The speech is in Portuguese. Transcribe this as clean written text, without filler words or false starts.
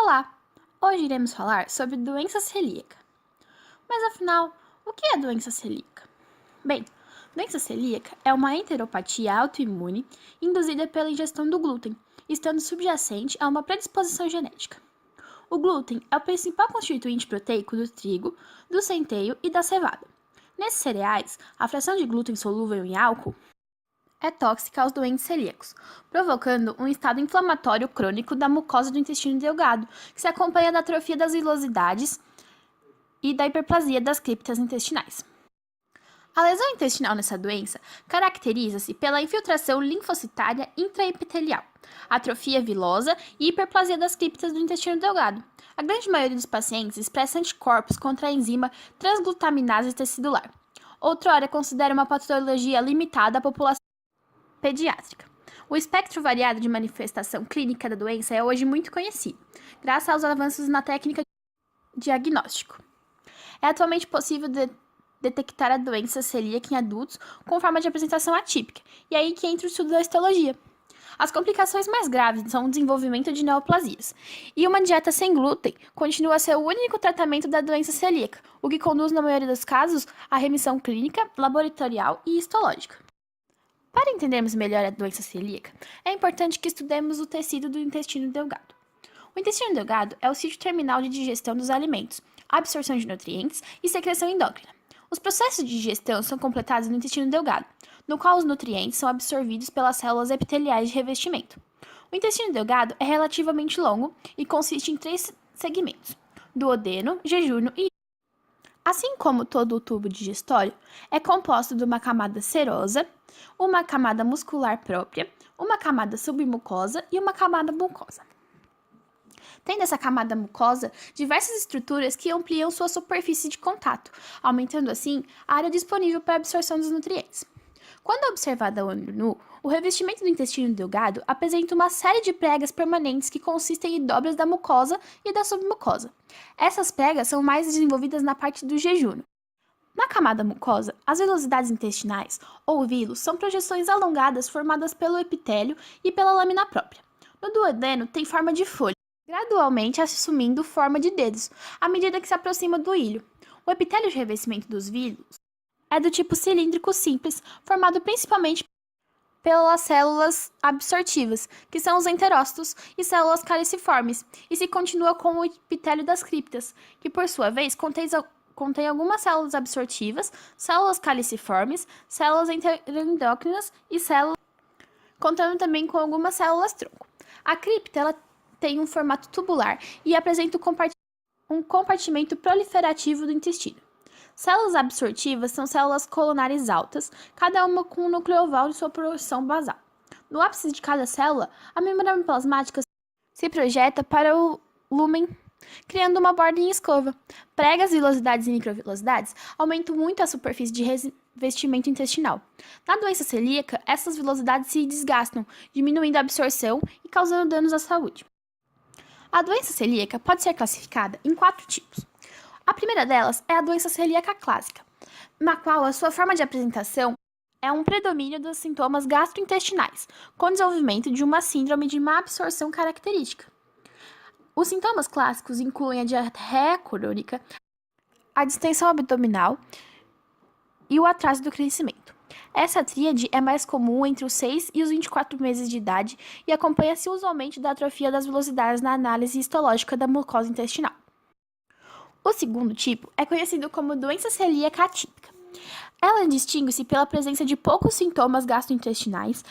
Olá! Hoje iremos falar sobre doença celíaca. Mas afinal, o que é doença celíaca? Bem, doença celíaca é uma enteropatia autoimune induzida pela ingestão do glúten, estando subjacente a uma predisposição genética. O glúten é o principal constituinte proteico do trigo, do centeio e da cevada. Nesses cereais, a fração de glúten solúvel em álcool é tóxica aos doentes celíacos, provocando um estado inflamatório crônico da mucosa do intestino delgado, que se acompanha da atrofia das vilosidades e da hiperplasia das criptas intestinais. A lesão intestinal nessa doença caracteriza-se pela infiltração linfocitária intraepitelial, atrofia vilosa e hiperplasia das criptas do intestino delgado. A grande maioria dos pacientes expressa anticorpos contra a enzima transglutaminase tecidular. Outrora, considera uma patologia limitada à população pediátrica. O espectro variado de manifestação clínica da doença é hoje muito conhecido, graças aos avanços na técnica de diagnóstico. É atualmente possível detectar a doença celíaca em adultos com forma de apresentação atípica, e aí que entra o estudo da histologia. As complicações mais graves são o desenvolvimento de neoplasias, e uma dieta sem glúten continua a ser o único tratamento da doença celíaca, o que conduz, na maioria dos casos, à remissão clínica, laboratorial e histológica. Para entendermos melhor a doença celíaca, é importante que estudemos o tecido do intestino delgado. O intestino delgado é o sítio terminal de digestão dos alimentos, absorção de nutrientes e secreção endócrina. Os processos de digestão são completados no intestino delgado, no qual os nutrientes são absorvidos pelas células epiteliais de revestimento. O intestino delgado é relativamente longo e consiste em 3 segmentos: duodeno, jejúnio e assim como todo o tubo digestório, é composto de uma camada serosa, uma camada muscular própria, uma camada submucosa e uma camada mucosa. Tem nessa camada mucosa diversas estruturas que ampliam sua superfície de contato, aumentando assim a área disponível para a absorção dos nutrientes. Quando observado a olho nu, o revestimento do intestino delgado apresenta uma série de pregas permanentes que consistem em dobras da mucosa e da submucosa. Essas pregas são mais desenvolvidas na parte do jejúnio. Na camada mucosa, as vilosidades intestinais, ou vilos, são projeções alongadas formadas pelo epitélio e pela lâmina própria. No duodeno, tem forma de folha, gradualmente assumindo forma de dedos, à medida que se aproxima do ilho. O epitélio de revestimento dos vilos é do tipo cilíndrico simples, formado principalmente pelas células absortivas, que são os enterócitos e células caliciformes, e se continua com o epitélio das criptas, que por sua vez contém algumas células absortivas, células caliciformes, células enteroendócrinas e células contando também com algumas células tronco. A cripta ela tem um formato tubular e apresenta um compartimento proliferativo do intestino. Células absortivas são células coronárias altas, cada uma com um núcleo oval de sua porção basal. No ápice de cada célula, a membrana plasmática se projeta para o lúmen, criando uma borda em escova. Pregas, vilosidades e microvilosidades aumentam muito a superfície de revestimento intestinal. Na doença celíaca, essas vilosidades se desgastam, diminuindo a absorção e causando danos à saúde. A doença celíaca pode ser classificada em 4 tipos. A primeira delas é a doença celíaca clássica, na qual a sua forma de apresentação é um predomínio dos sintomas gastrointestinais, com desenvolvimento de uma síndrome de má absorção característica. Os sintomas clássicos incluem a diarreia crônica, a distensão abdominal e o atraso do crescimento. Essa tríade é mais comum entre os 6 e os 24 meses de idade e acompanha-se usualmente da atrofia das vilosidades na análise histológica da mucosa intestinal. O segundo tipo é conhecido como doença celíaca atípica. Ela distingue-se pela presença de poucos sintomas gastrointestinais